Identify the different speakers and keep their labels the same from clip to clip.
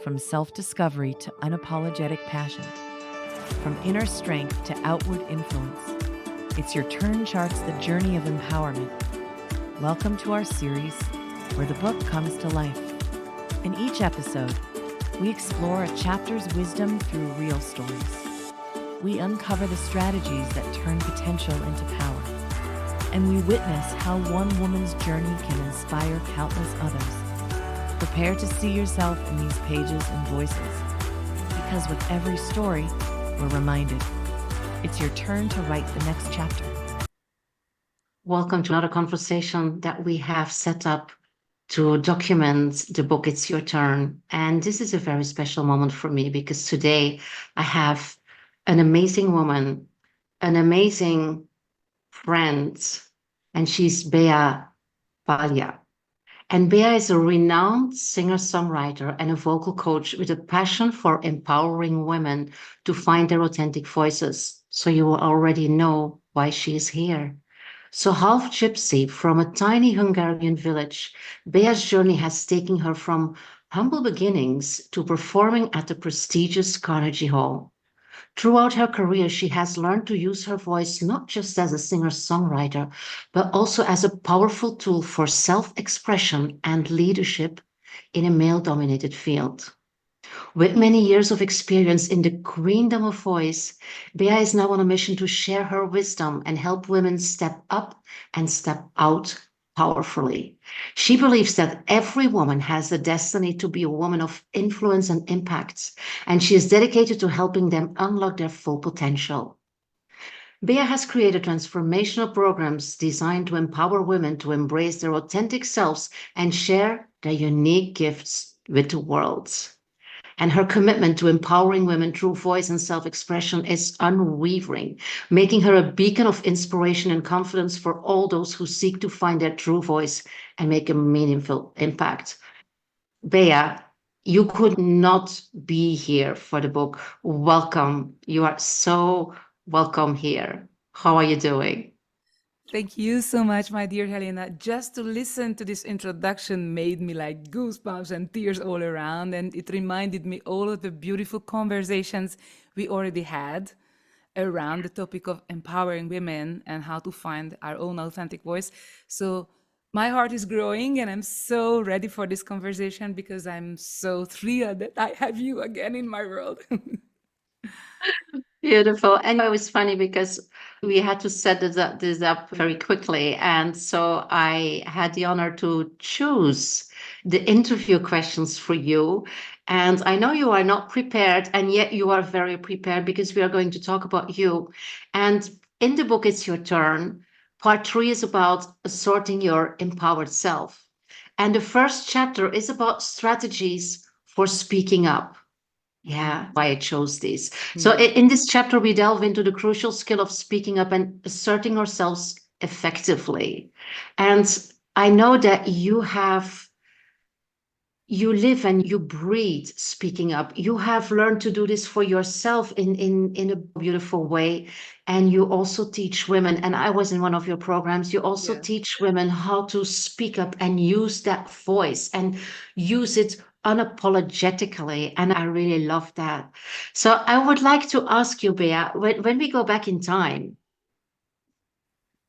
Speaker 1: from self-discovery to unapologetic passion, from inner strength to outward influence. It's Your Turn charts the journey of empowerment. Welcome to our series, where the book comes to life. In each episode, we explore a chapter's wisdom through real stories. We uncover the strategies that turn potential into power. And we witness how one woman's journey can inspire countless others. Prepare to see yourself in these pages and voices. Because with every story, we're reminded, it's your turn to write the next chapter.
Speaker 2: Welcome to another conversation that we have set up to document the book It's Your Turn. And this is a very special moment for me because today I have an amazing woman, an amazing friend, and she's Bea Palya. And Bea is a renowned singer-songwriter and a vocal coach with a passion for empowering women to find their authentic voices. So you will already know why she is here. So half gypsy from a tiny Hungarian village, Bea's journey has taken her from humble beginnings to performing at the prestigious Carnegie Hall. Throughout her career, she has learned to use her voice not just as a singer-songwriter, but also as a powerful tool for self-expression and leadership in a male-dominated field. With many years of experience in the Queendom of Voice, Bea is now on a mission to share her wisdom and help women step up and step out powerfully. She believes that every woman has the destiny to be a woman of influence and impact, and she is dedicated to helping them unlock their full potential. Bea has created transformational programs designed to empower women to embrace their authentic selves and share their unique gifts with the world. And her commitment to empowering women through voice and self-expression is unwavering, making her a beacon of inspiration and confidence for all those who seek to find their true voice and make a meaningful impact. Bea, you could not be here for the book. Welcome. You are so welcome here. How are you doing?
Speaker 3: Thank you so much, my dear Helena. Just to listen to this introduction made me like goosebumps and tears all around. And it reminded me all of the beautiful conversations we already had around the topic of empowering women and how to find our own authentic voice. So my heart is growing and I'm so ready for this conversation because I'm so thrilled that I have you again in my world.
Speaker 2: Beautiful. And it was funny because we had to set this up very quickly. And so I had the honor to choose the interview questions for you. And I know you are not prepared, and yet you are very prepared because we are going to talk about you. And in the book, It's Your Turn. Part 3 is about assorting your empowered self. And the first chapter is about strategies for speaking up. Yeah, why I chose this. So in this chapter, we delve into the crucial skill of speaking up and asserting ourselves effectively. And I know that you live and you breathe speaking up. You have learned to do this for yourself in a beautiful way. And you also teach women, and I was in one of your programs, you also
Speaker 3: Yeah.
Speaker 2: teach women how to speak up and use that voice and use it unapologetically. And I really love that. So I would like to ask you, Bea, when we go back in time,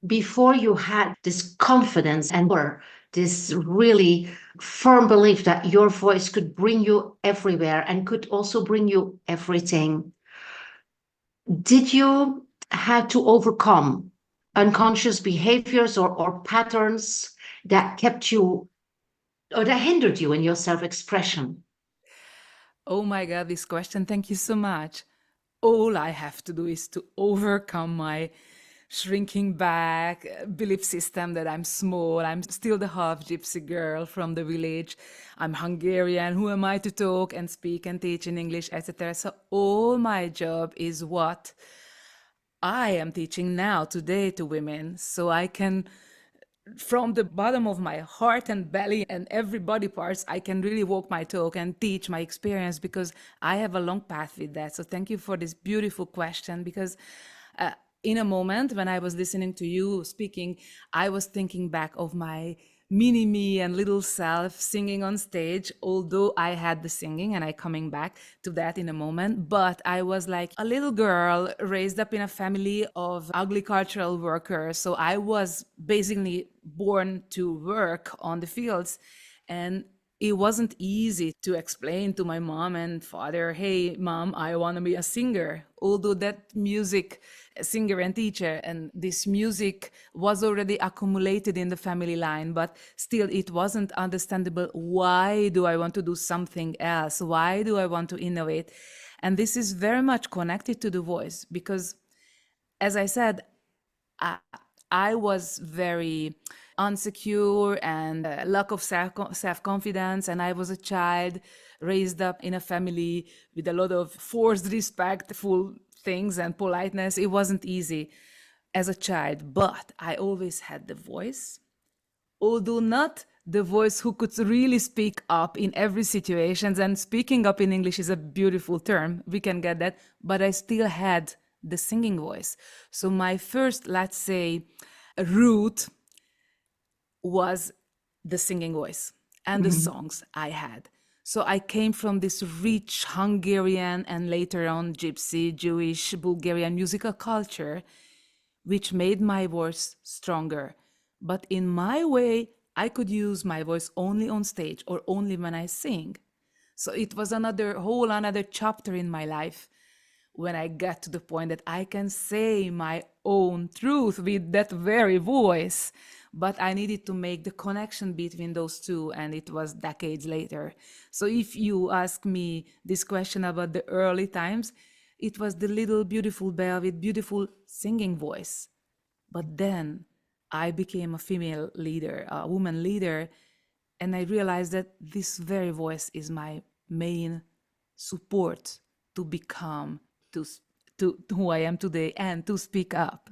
Speaker 2: before you had this confidence and or this really firm belief that your voice could bring you everywhere and could also bring you everything, did you have to overcome unconscious behaviors or patterns that kept you or that hindered you in your self-expression?
Speaker 3: Oh my God, this question. Thank you so much. All I have to do is to overcome my shrinking back belief system that I'm small. I'm still the half gypsy girl from the village. I'm Hungarian. Who am I to talk and speak and teach in English, etc.? So all my job is what I am teaching now today to women, so I can from the bottom of my heart and belly and every body parts, I can really walk my talk and teach my experience because I have a long path with that. So thank you for this beautiful question because in a moment when I was listening to you speaking, I was thinking back of my mini me and little self singing on stage, although I had the singing, and I coming back to that in a moment. But I was like a little girl raised up in a family of ugly cultural workers. So I was basically born to work on the fields. And it wasn't easy to explain to my mom and father, hey, mom, I want to be a singer. Although that music, singer and teacher, and this music was already accumulated in the family line, but still it wasn't understandable. Why do I want to do something else? Why do I want to innovate? And this is very much connected to the voice because, as I said, I, I was very insecure and lack of self confidence. And I was a child raised up in a family with a lot of forced respectful things and politeness. It wasn't easy as a child, but I always had the voice, although not the voice who could really speak up in every situation. And speaking up in English is a beautiful term, we can get that, but I still had the singing voice. So my first, let's say, route was the singing voice and the songs I had. So I came from this rich Hungarian and later on Gypsy, Jewish, Bulgarian musical culture, which made my voice stronger. But in my way, I could use my voice only on stage or only when I sing. So it was another chapter in my life when I got to the point that I can say my own truth with that very voice. But I needed to make the connection between those two, and it was decades later. So if you ask me this question about the early times, it was the little beautiful Bea with beautiful singing voice. But then I became a female leader, a woman leader, and I realized that this very voice is my main support to become to who I am today and to speak up.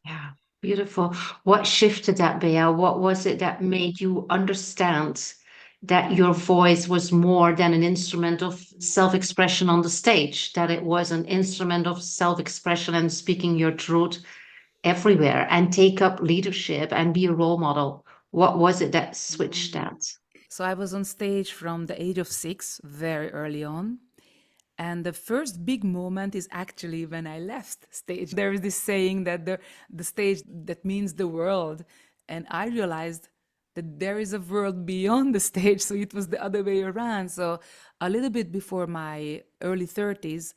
Speaker 2: Yeah, beautiful. What shifted that, Bea? What was it that made you understand that your voice was more than an instrument of self-expression on the stage, that it was an instrument of self-expression and speaking your truth everywhere and take up leadership and be a role model? What was it that switched that?
Speaker 3: So I was on stage from the age of 6, very early on. And the first big moment is actually when I left stage. There is this saying that the stage that means the world. And I realized that there is a world beyond the stage. So it was the other way around. So a little bit before my early 30s,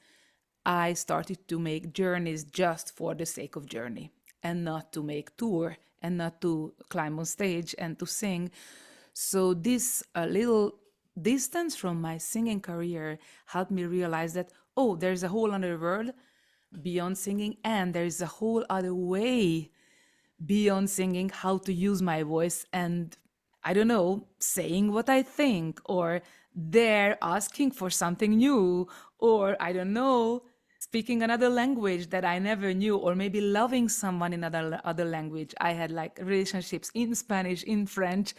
Speaker 3: I started to make journeys just for the sake of journey and not to make tour and not to climb on stage and to sing. So this little distance from my singing career helped me realize that, oh, there's a whole other world beyond singing, and there's a whole other way beyond singing, how to use my voice and, I don't know, saying what I think, or there asking for something new, or I don't know, speaking another language that I never knew, or maybe loving someone in other language. I had like relationships in Spanish, in French,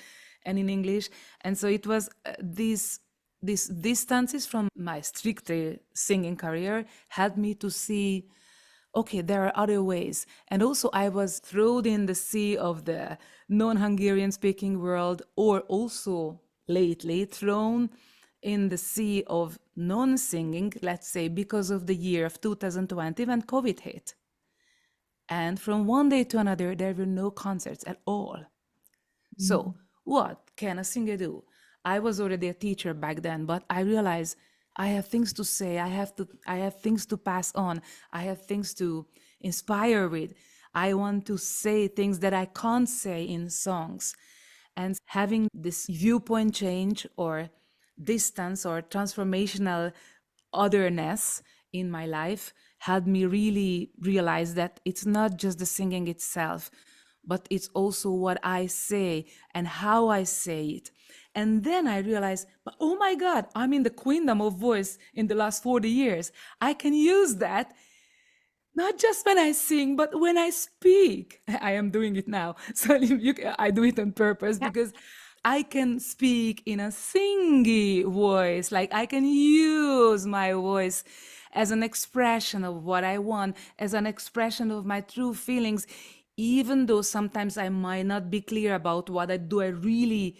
Speaker 3: and in English, and so it was these distances from my strictly singing career helped me to see, okay, there are other ways. And also I was thrown in the sea of the non-Hungarian speaking world, or also lately thrown in the sea of non-singing, let's say, because of the year of 2020 when COVID hit. And from one day to another, there were no concerts at all. So, what can a singer do? I was already a teacher back then, but I realized I have things to say, I have things to pass on, I have things to inspire with. I want to say things that I can't say in songs. And having this viewpoint change or distance or transformational otherness in my life helped me really realize that it's not just the singing itself, but it's also what I say and how I say it. And then I realized, but oh my God, I'm in the Queendom of Voice in the last 40 years. I can use that not just when I sing, but when I speak. I am doing it now. So I do it on purpose because I can speak in a singy voice. Like I can use my voice as an expression of what I want, as an expression of my true feelings, even though sometimes I might not be clear about what I really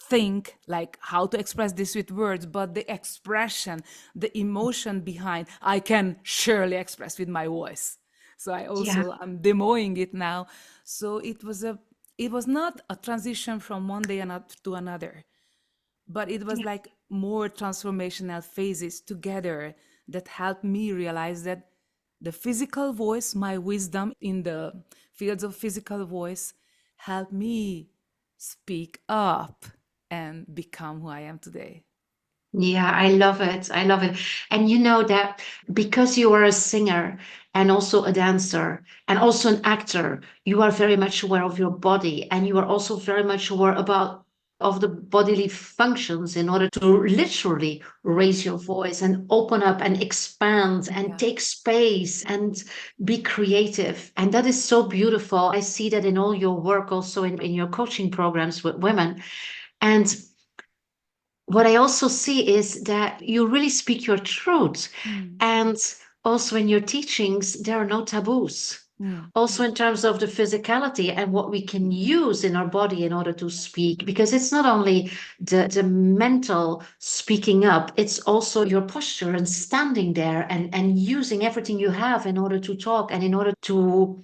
Speaker 3: think, like how to express this with words, but the expression, the emotion behind, I can surely express with my voice. So
Speaker 2: Yeah.
Speaker 3: I'm demoing it now. So it was not a transition from one day to another, but it was
Speaker 2: Yeah.
Speaker 3: like more transformational phases together that helped me realize that the physical voice, my wisdom in the fields of physical voice, helped me speak up and become who I am today.
Speaker 2: Yeah, I love it. I love it. And you know that because you are a singer and also a dancer and also an actor, you are very much aware of your body, and you are also very much aware about of the bodily functions in order to literally raise your voice and open up and expand and
Speaker 3: Yeah.
Speaker 2: take space and be creative. And that is so beautiful. I see that in all your work, also in your coaching programs with women. And what I also see is that you really speak your truth.
Speaker 3: Mm.
Speaker 2: And also in your teachings, there are no taboos.
Speaker 3: Mm.
Speaker 2: Also, in terms of the physicality and what we can use in our body in order to speak, because it's not only the mental speaking up, it's also your posture and standing there and using everything you have in order to talk and in order to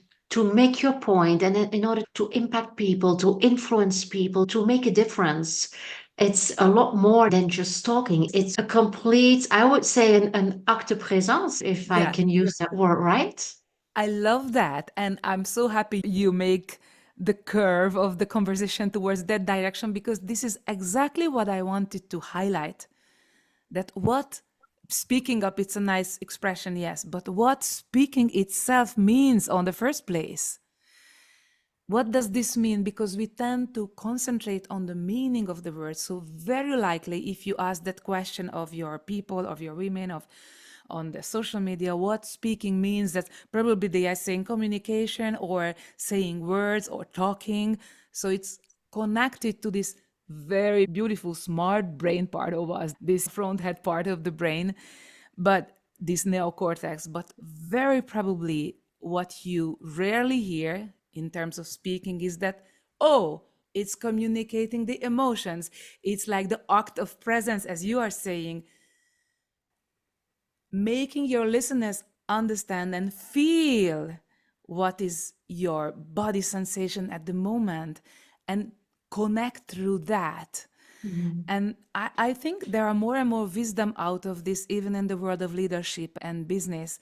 Speaker 2: make your point and in order to impact people, to influence people, to make a difference. It's a lot more than just talking. It's a complete, I would say, an acte de présence, if I
Speaker 3: Yeah.
Speaker 2: can use that word, right?
Speaker 3: I love that. And I'm so happy you make the curve of the conversation towards that direction, because this is exactly what I wanted to highlight. That what speaking up, it's a nice expression, yes, but what speaking itself means on the first place. What does this mean? Because we tend to concentrate on the meaning of the word. So very likely, if you ask that question of your people, of your women, of on the social media, what speaking means, that probably they are saying communication or saying words or talking. So it's connected to this very beautiful smart brain part of us, this front head part of the brain, but this neocortex. But very probably what you rarely hear in terms of speaking is that, oh, it's communicating the emotions. It's like the act of presence, as you are saying, making your listeners understand and feel what is your body sensation at the moment and connect through that.
Speaker 2: Mhm.
Speaker 3: And I think there are more and more wisdom out of this, even in the world of leadership and business.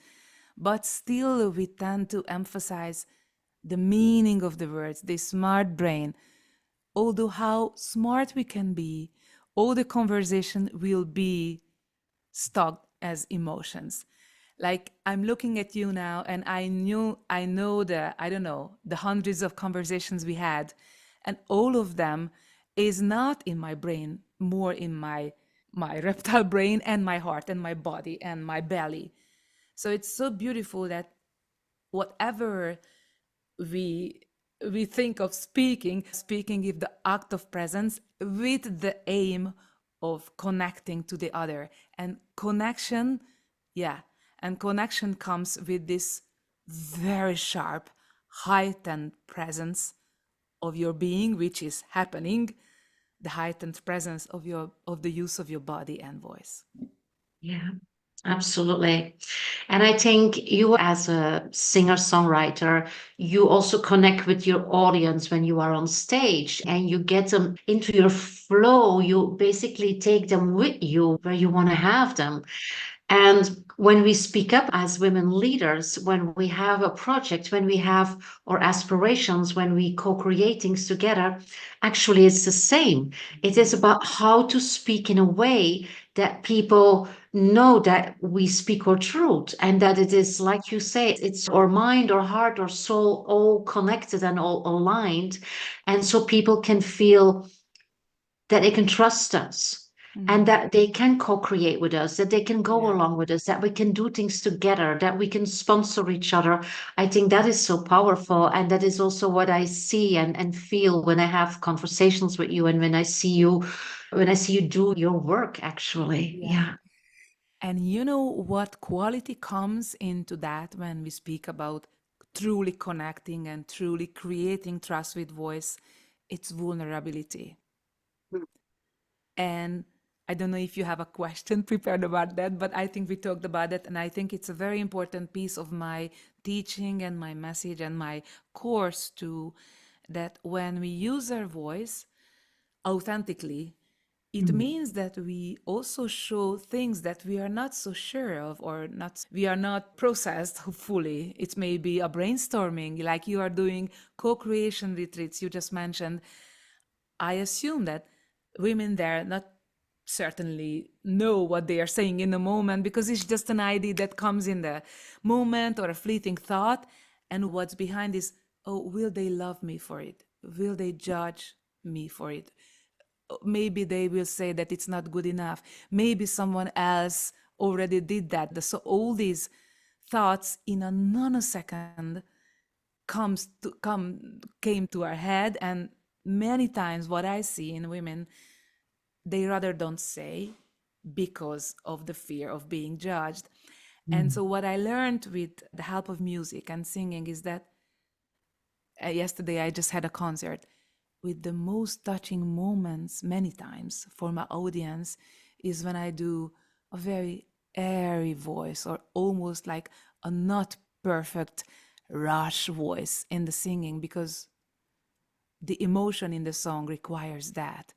Speaker 3: But still, we tend to emphasize the meaning of the words, the smart brain. Although how smart we can be, all the conversation will be stuck as emotions. Like I'm looking at you now and I know the, I don't know, the hundreds of conversations we had, and all of them is not in my brain, more in my reptile brain and my heart and my body and my belly. So it's so beautiful that whatever we we think of speaking is the act of presence with the aim of connecting to the other. And connection, yeah, and connection comes with this very sharp heightened presence of your being, which is happening, the heightened presence of the use of your body and voice.
Speaker 2: Yeah, absolutely. And I think you, as a singer-songwriter, you also connect with your audience when you are on stage and you get them into your flow. You basically take them with you where you want to have them. And when we speak up as women leaders, when we have a project, when we have our aspirations, when we co-create things together, actually it's the same. It is about how to speak in a way that people know that we speak our truth and that it is, like you say, it's our mind, our heart, our soul, all connected and all aligned. And so people can feel that they can trust us and
Speaker 3: Mm.
Speaker 2: that they can co-create with us, that they can go
Speaker 3: Yeah.
Speaker 2: along with us, that we can do things together, that we can sponsor each other. I think that is so powerful. And that is also what I see and feel when I have conversations with you and when I see you do your work, actually.
Speaker 3: Yeah.
Speaker 2: Yeah.
Speaker 3: And you know what quality comes into that when we speak about truly connecting and truly creating trust with voice, it's vulnerability. And I don't know if you have a question prepared about that, but I think we talked about it. And I think it's a very important piece of my teaching and my message and my course too, that when we use our voice authentically, it means that we also show things that we are not so sure of, or not, we are not processed fully. It may be a brainstorming, like you are doing co-creation retreats, you just mentioned. I assume that women there not certainly know what they are saying in the moment, because it's just an idea that comes in the moment or a fleeting thought. And what's behind is, oh, will they love me for it? Will they judge me for it? Maybe they will say that it's not good enough. Maybe someone else already did that. So all these thoughts in a nanosecond came to our head. And many times what I see in women, they rather don't say because of the fear of being judged. And so what I learned with the help of music and singing is that yesterday I just had a concert with the most touching moments many times for my audience is when I do a very airy voice, or almost like a not perfect rush voice in the singing, because the emotion in the song requires that.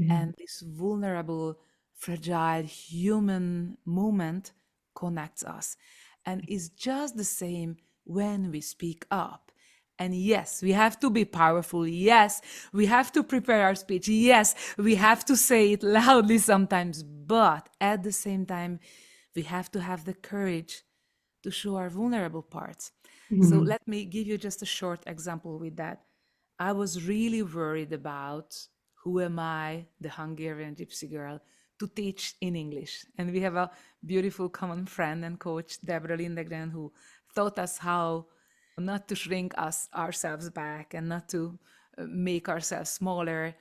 Speaker 3: And this vulnerable, fragile human moment connects us, and is just the same when we speak up. And yes, we have to be powerful. Yes, we have to prepare our speech. Yes, we have to say it loudly sometimes. But at the same time, we have to have the courage to show our vulnerable parts. So let me give you just a short example with that. I was really worried about who am I, the Hungarian gypsy girl, to teach in English. And we have a beautiful common friend and coach, Deborah Lindegren, who taught us how not to shrink ourselves back and not to make ourselves smaller.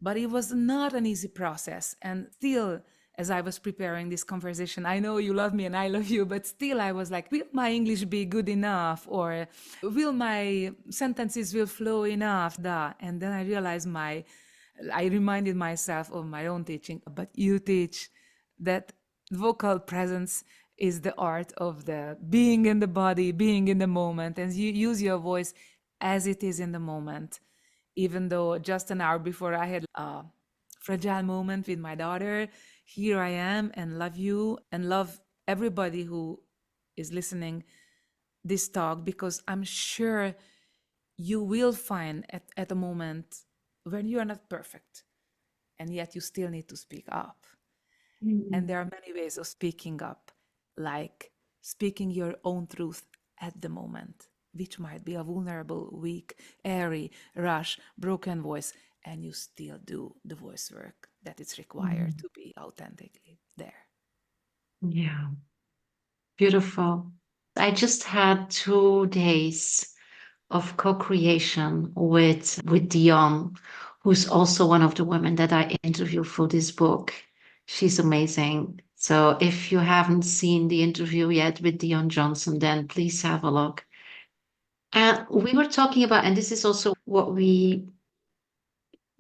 Speaker 3: But it was not an easy process. And still, as I was preparing this conversation, I know you love me and I love you, but still I was like, will my English be good enough? Or will my sentences will flow enough? And then I realized I reminded myself of my own teaching, but you teach that vocal presence is the art of the being in the body, being in the moment, and you use your voice as it is in the moment. Even though just an hour before I had a fragile moment with my daughter, here I am and love you and love everybody who is listening this talk, because I'm sure you will find at a moment when you are not perfect and yet you still need to speak up. And there are many ways of speaking up, like speaking your own truth at the moment, which might be a vulnerable, weak, airy, rush, broken voice, and you still do the voice work that is required to be authentically there.
Speaker 2: Yeah, beautiful. I just had 2 days of co-creation with Dion, who's also one of the women that I interviewed for this book. She's amazing. So if you haven't seen the interview yet with Dion Johnson, then please have a look. And we were talking about, and this is also what we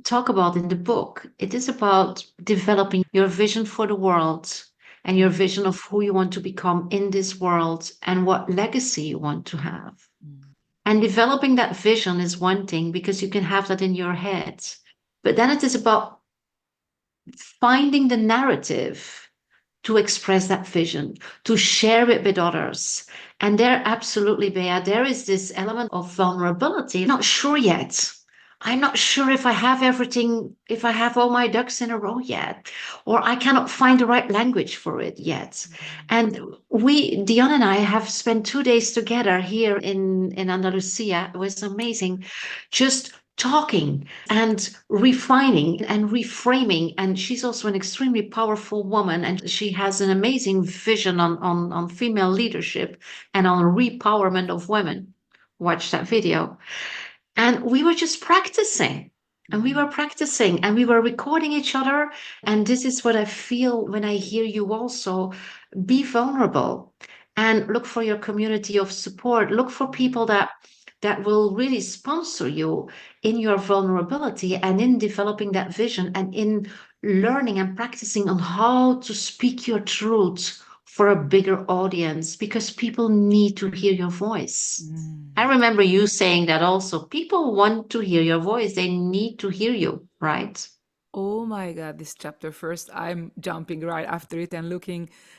Speaker 2: talk about in the book. It is about developing your vision for the world and your vision of who you want to become in this world and what legacy you want to have. And developing that vision is one thing, because you can have that in your head. But then it is about finding the narrative to express that vision, to share it with others. And there, absolutely, Bea, there is this element of vulnerability. Not sure yet. I'm not sure if I have everything, if I have all my ducks in a row yet, or I cannot find the right language for it yet. And Dion and I have spent 2 days together here in Andalusia. It was amazing. Just talking and refining and reframing. And she's also an extremely powerful woman. And she has an amazing vision on female leadership and on repowerment of women. Watch that video. And we were just practicing. And we were practicing and we were recording each other. And this is what I feel when I hear you also be vulnerable. and look for your community of support. Look for people that will really sponsor you in your vulnerability and in developing that vision and in learning and practicing on how to speak your truth for a bigger audience, because people need to hear your voice. I
Speaker 3: Mm.
Speaker 2: remember you saying that also. People want to hear your voice. They need to hear you, right?
Speaker 3: Oh my God, this chapter first, I'm jumping right after it and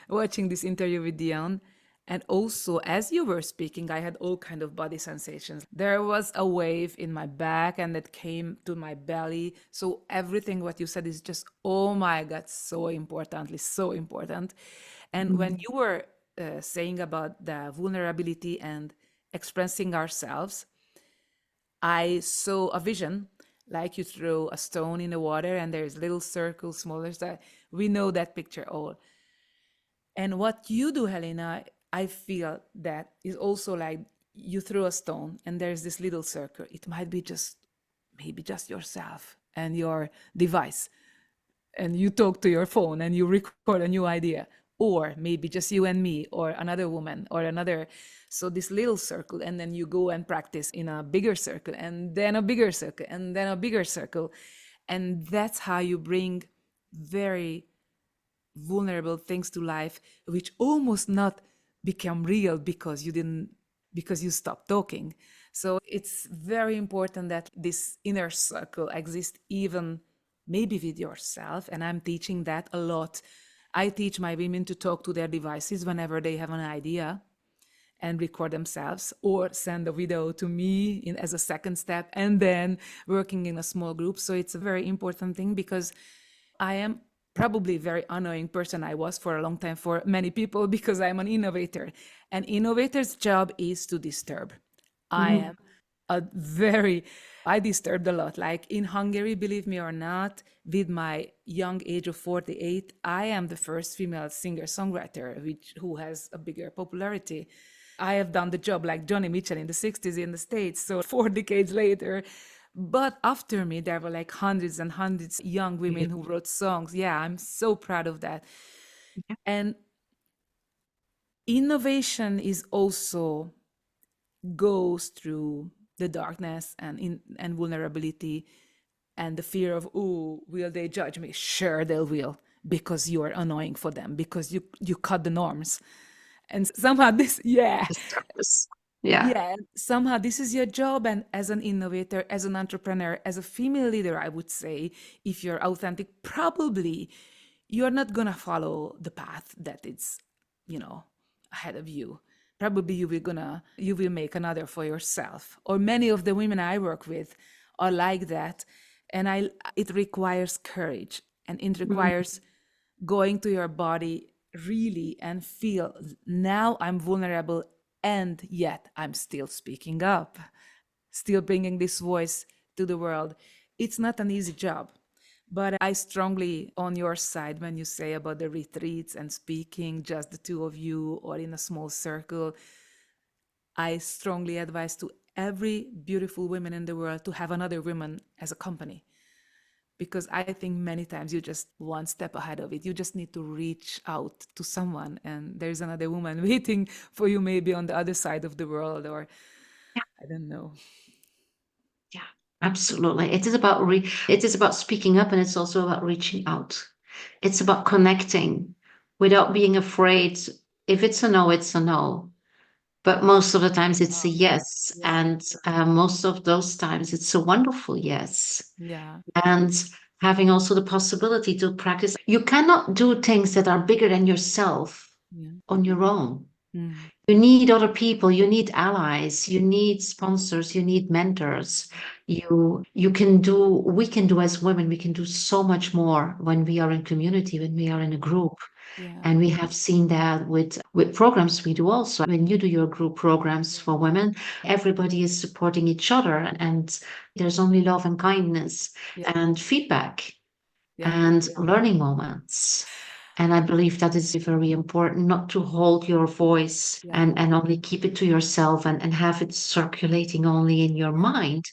Speaker 3: watching this interview with Dion. And also, as you were speaking, I had all kind of body sensations. There was a wave in my back and it came to my belly. So everything what you said is just, oh my God, so importantly, so important. And when you were saying about the vulnerability and expressing ourselves, I saw a vision like you throw a stone in the water and there's little circles, smaller stuff. We know that picture all. And what you do, Helena, I feel that is also like you throw a stone and there's this little circle. It might be just maybe just yourself and your device, and you talk to your phone and you record a new idea, or maybe just you and me or another woman or another, so this little circle, and then you go and practice in a bigger circle and then a bigger circle and then a bigger circle, and that's how you bring very vulnerable things to life which almost not become real because you stopped talking. So it's very important that this inner circle exists even maybe with yourself, and I'm teaching that a lot. I teach my women to talk to their devices whenever they have an idea and record themselves or send a video to me as a second step, and then working in a small group. So it's a very important thing because I am probably a very annoying person. I was for a long time for many people because I'm an innovator. An innovator's job is to disturb. I
Speaker 2: Mhm.
Speaker 3: am I disturbed a lot. Like in Hungary, believe me or not, with my young age of 48, I am the first female singer-songwriter who has a bigger popularity. I have done the job like Johnny Mitchell in the 60s in the States, so 4 decades later. But after me, there were like hundreds and hundreds young women who wrote songs. Yeah, I'm so proud of that. And innovation is also goes through the darkness and vulnerability and the fear of, oh, will they judge me? Sure, they will, because you are annoying for them, because you cut the norms. And somehow this, yeah,
Speaker 2: The surface. Yeah.
Speaker 3: yeah, somehow this is your job. And as an innovator, as an entrepreneur, as a female leader, I would say, if you're authentic, probably you're not gonna follow the path that it's, you know, ahead of you. Probably you will make another for yourself. Or many of the women I work with are like that. And it requires courage, and it
Speaker 2: Mhm.
Speaker 3: requires going to your body really and feel, now I'm vulnerable and yet I'm still speaking up, still bringing this voice to the world. It's not an easy job, but I strongly on your side when you say about the retreats and speaking just the two of you or in a small circle. I strongly advise to every beautiful woman in the world to have another woman as a company, because I think many times you just one step ahead of it. You just need to reach out to someone, and there's another woman waiting for you, maybe on the other side of the world, or
Speaker 2: Yeah.
Speaker 3: I don't know.
Speaker 2: Yeah. Absolutely. It is about speaking up, and it's also about reaching out. It's about connecting without being afraid. If it's a no, it's a no. But most of the times it's a yes.
Speaker 3: Yeah,
Speaker 2: And most of those times it's a wonderful yes.
Speaker 3: yeah,
Speaker 2: And having also the possibility to practice. You cannot do things that are bigger than yourself
Speaker 3: yeah.
Speaker 2: on your own.
Speaker 3: Mm.
Speaker 2: You need other people, you need allies, you need sponsors, you need mentors. You can do, we can do as women, we can do so much more when we are in community, when we are in a group.
Speaker 3: Yeah,
Speaker 2: And we have seen that with programs we do also. When you do your group programs for women, everybody is supporting each other, and there's only love and kindness
Speaker 3: yeah,
Speaker 2: and feedback
Speaker 3: yeah,
Speaker 2: and learning moments. And I believe that is very important, not to hold your voice
Speaker 3: yeah,
Speaker 2: and only keep it to yourself and have it circulating only in your
Speaker 3: yeah,
Speaker 2: mind,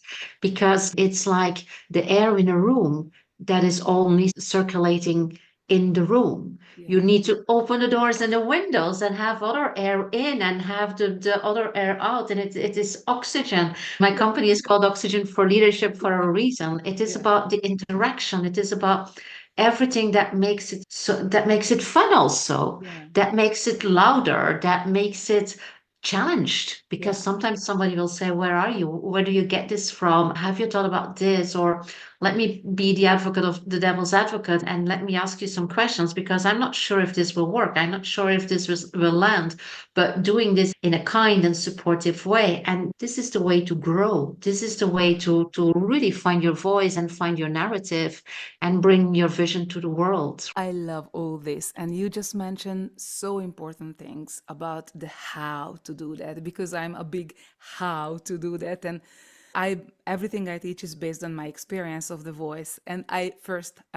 Speaker 2: because it's like the air in a room that is only circulating in the room. You
Speaker 3: Yeah.
Speaker 2: need to open the doors and the windows and have other air in and have the other air out. And it is oxygen. My
Speaker 3: Yeah.
Speaker 2: company is called Oxygen for Leadership for a
Speaker 3: Yeah.
Speaker 2: reason. It is
Speaker 3: Yeah.
Speaker 2: about the interaction. It is about everything that makes it so, that makes it fun also,
Speaker 3: Yeah.
Speaker 2: that makes it louder, that makes it challenged. Because
Speaker 3: Yeah.
Speaker 2: sometimes somebody will say, where are you? Where do you get this from? Have you thought about this? Or let me be the advocate of the devil's advocate and let me ask you some questions because I'm not sure if this will work. I'm not sure if this will land, but doing this in a kind and supportive way. And this is the way to grow. This is the way to really find your voice and find your narrative and bring your vision to the world.
Speaker 3: I love all this. And you just mentioned so important things about the how to do that because I'm a big how to do that. And I everything I teach is based on my experience of the voice. And I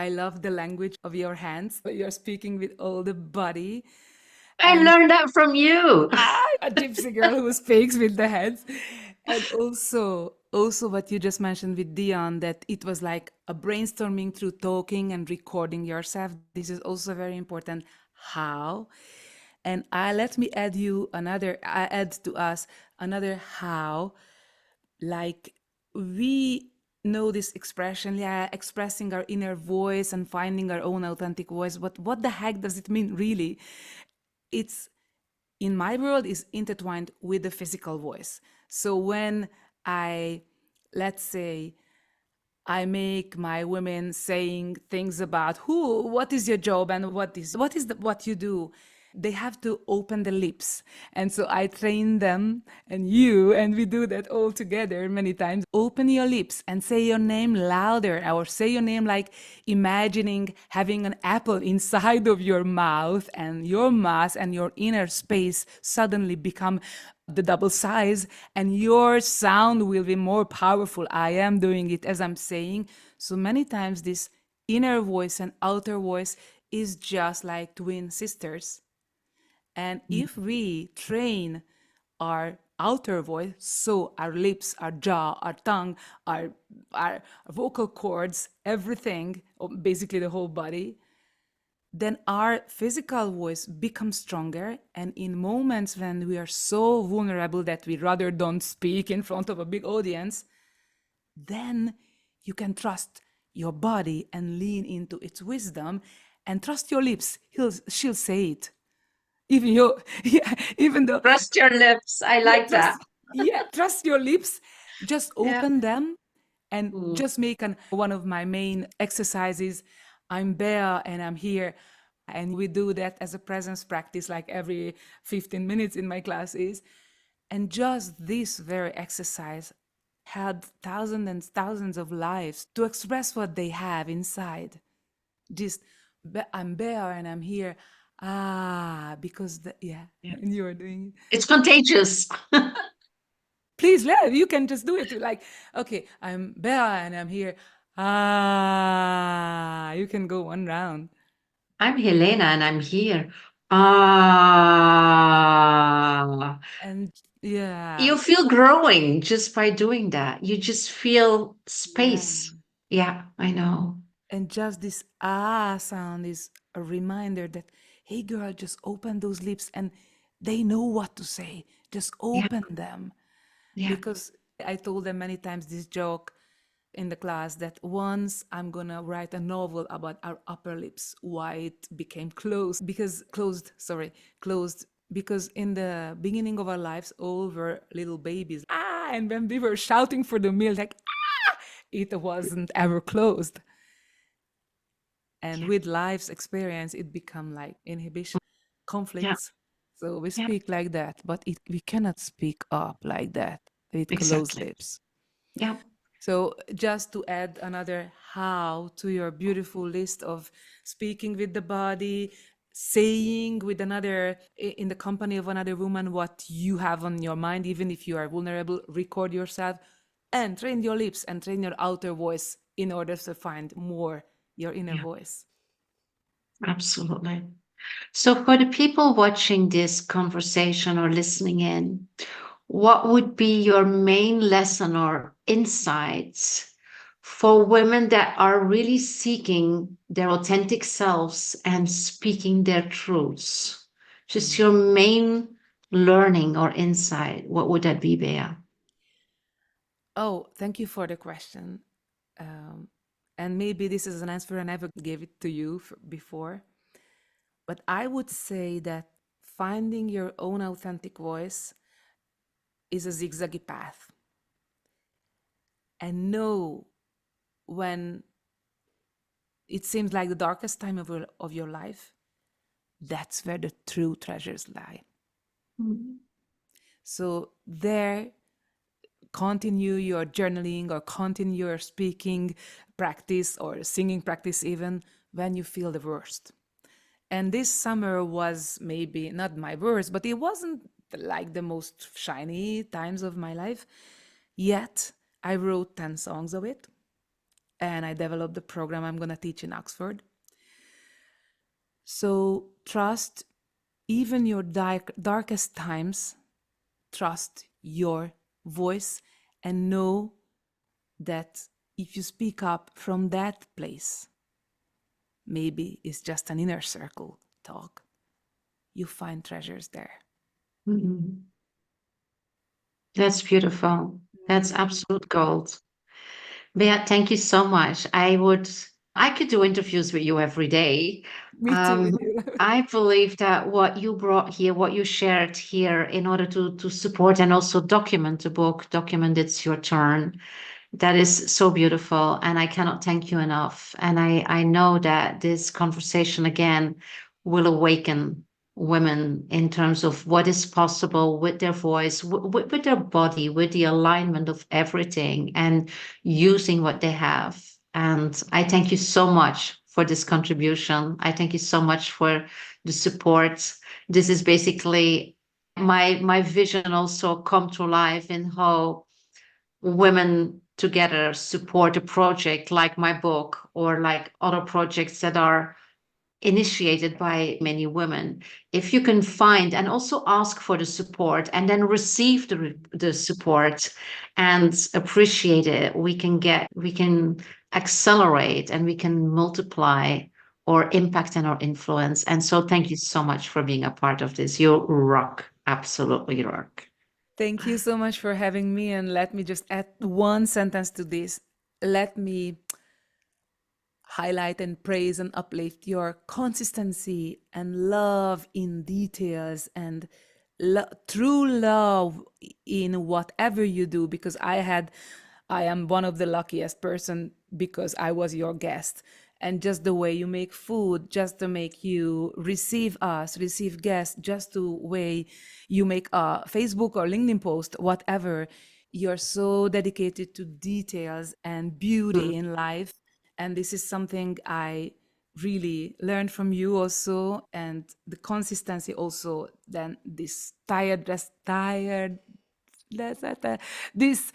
Speaker 3: love the language of your hands. You're speaking with all the body.
Speaker 2: I
Speaker 3: And
Speaker 2: learned that from you.
Speaker 3: a gypsy girl who speaks with the hands. And also what you just mentioned with Dion, that it was like a brainstorming through talking and recording yourself. This is also very important. How? And I let me add to us another how, like we know this expression, yeah, expressing our inner voice and finding our own authentic voice. But what the heck does it mean really? It's in my world is intertwined with the physical voice. So when I, let's say, I make my women saying things about what is your job and what you do. They have to open the lips. And so I train them and we do that all together many times. Open your lips and say your name louder, or say your name like imagining having an apple inside of your mouth, and your mouth and your inner space suddenly become the double size, and your sound will be more powerful. I am doing it as I'm saying. So many times this inner voice and outer voice is just like twin sisters. And if we train our outer voice, so our lips, our jaw, our tongue, our vocal cords, everything, or basically the whole body, then our physical voice becomes stronger. And in moments when we are so vulnerable that we rather don't speak in front of a big audience, then you can trust your body and lean into its wisdom, and trust your lips. She'll say it. Even you, yeah, even though,
Speaker 2: Trust your lips. I
Speaker 3: yeah,
Speaker 2: like that.
Speaker 3: trust your lips. Just
Speaker 2: Yeah.
Speaker 3: open them and
Speaker 2: Mm.
Speaker 3: just make one of my main exercises. I'm Bea and I'm here. And we do that as a presence practice like every 15 minutes in my classes. And just this very exercise helped thousands and thousands of lives to express what they have inside. Just, I'm Bea and I'm here. Because, yeah,
Speaker 2: Yeah.
Speaker 3: and you're doing it.
Speaker 2: It's contagious.
Speaker 3: Please, you can just do it. Like, okay, I'm Bea and I'm here. You can go one round.
Speaker 2: I'm Helena and I'm here. Ah,
Speaker 3: And yeah,
Speaker 2: you feel growing just by doing that. You just feel
Speaker 3: yeah.
Speaker 2: space. Yeah, I know.
Speaker 3: And just this sound is a reminder that, hey girl, just open those lips and they know what to say. Just
Speaker 2: Yeah,
Speaker 3: open them.
Speaker 2: yeah,
Speaker 3: Because I told them many times this joke in the class that once I'm gonna write a novel about our upper lips, why it became closed. Because in the beginning of our lives, all were little babies. And when we were shouting for the milk, like, it wasn't ever closed. And
Speaker 2: yeah,
Speaker 3: with life's experience, it become like inhibition,
Speaker 2: yeah,
Speaker 3: conflicts. So we
Speaker 2: yeah,
Speaker 3: speak like that, but we cannot speak up like that with closed
Speaker 2: exactly.
Speaker 3: lips.
Speaker 2: Yeah,
Speaker 3: So just to add another how to your beautiful list of speaking with the body, saying with another in the company of another woman what you have on your mind, even if you are vulnerable, record yourself and train your lips and train your outer voice in order to find more your inner
Speaker 2: yeah,
Speaker 3: voice.
Speaker 2: absolutely. So for the people watching this conversation or listening in, what would be your main lesson or insights for women that are really seeking their authentic selves and speaking their truths? Just your main learning or insight, what would that be, Bea?
Speaker 3: Oh, thank you for the question. And maybe this is an answer I never gave it to you before. But I would say that finding your own authentic voice is a zigzaggy path. And know when it seems like the darkest time of your life, that's where the true treasures lie.
Speaker 2: Mhm.
Speaker 3: So there, continue your journaling or continue your speaking practice or singing practice even when you feel the worst. And this summer was maybe not my worst, but it wasn't like the most shiny times of my life. Yet I wrote 10 songs of it and I developed the program I'm going to teach in Oxford. So trust even your darkest times, trust your voice, and know that if you speak up from that place, maybe it's just an inner circle talk, you find treasures there.
Speaker 2: Mhm. That's beautiful. That's absolute gold. Bea, thank you so much. I could do interviews with you every day.
Speaker 3: Me too
Speaker 2: Um,
Speaker 3: with you.
Speaker 2: I believe that what you brought here, what you shared here in order to support and also document the book, document It's Your Turn, that is so beautiful. And I cannot thank you enough. And I know that this conversation again will awaken women in terms of what is possible with their voice, with their body, with the alignment of everything and using what they have. And I thank you so much for this contribution. I thank you so much for the support. This is basically my vision also come to life in how women together support a project like my book or like other projects that are initiated by many women. If you can find and also ask for the support and then receive the support and appreciate it, we can accelerate and we can multiply our impact and our influence. And so thank you so much for being a part of this. You rock, absolutely rock.
Speaker 3: Thank you so much for having me. And let me just add one sentence to this. Let me highlight and praise and uplift your consistency and love in details and true love in whatever you do, because I am one of the luckiest person because I was your guest. And just the way you make food, just to make you receive us, receive guests, just the way you make a Facebook or LinkedIn post, whatever, you're so dedicated to details and beauty in life. And this is something I really learned from you also, and the consistency also. Then this this,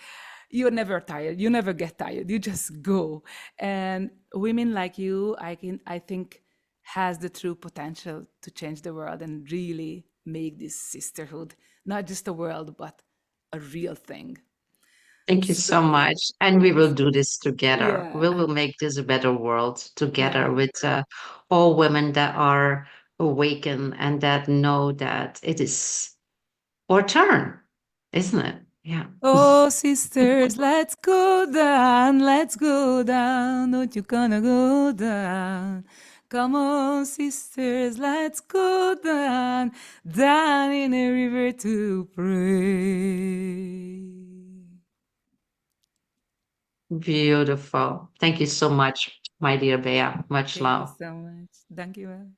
Speaker 3: you're never tired, you never get tired, you just go. And women like you, I think, has the true potential to change the world and really make this sisterhood not just a world but a real thing.
Speaker 2: Thank you so
Speaker 3: So
Speaker 2: much. And we will do this together.
Speaker 3: yeah,
Speaker 2: We will make this a better world
Speaker 3: yeah.
Speaker 2: together with all women that are awakened and that know that it is our turn, isn't it? Yeah.
Speaker 3: Oh, sisters, let's go down, let's go down. Don't you gonna go down? Come on, sisters, let's go down, down in a river to pray.
Speaker 2: Beautiful. Thank you so much, my dear Bea. Much
Speaker 3: Thank you
Speaker 2: love.
Speaker 3: so much. Thank you.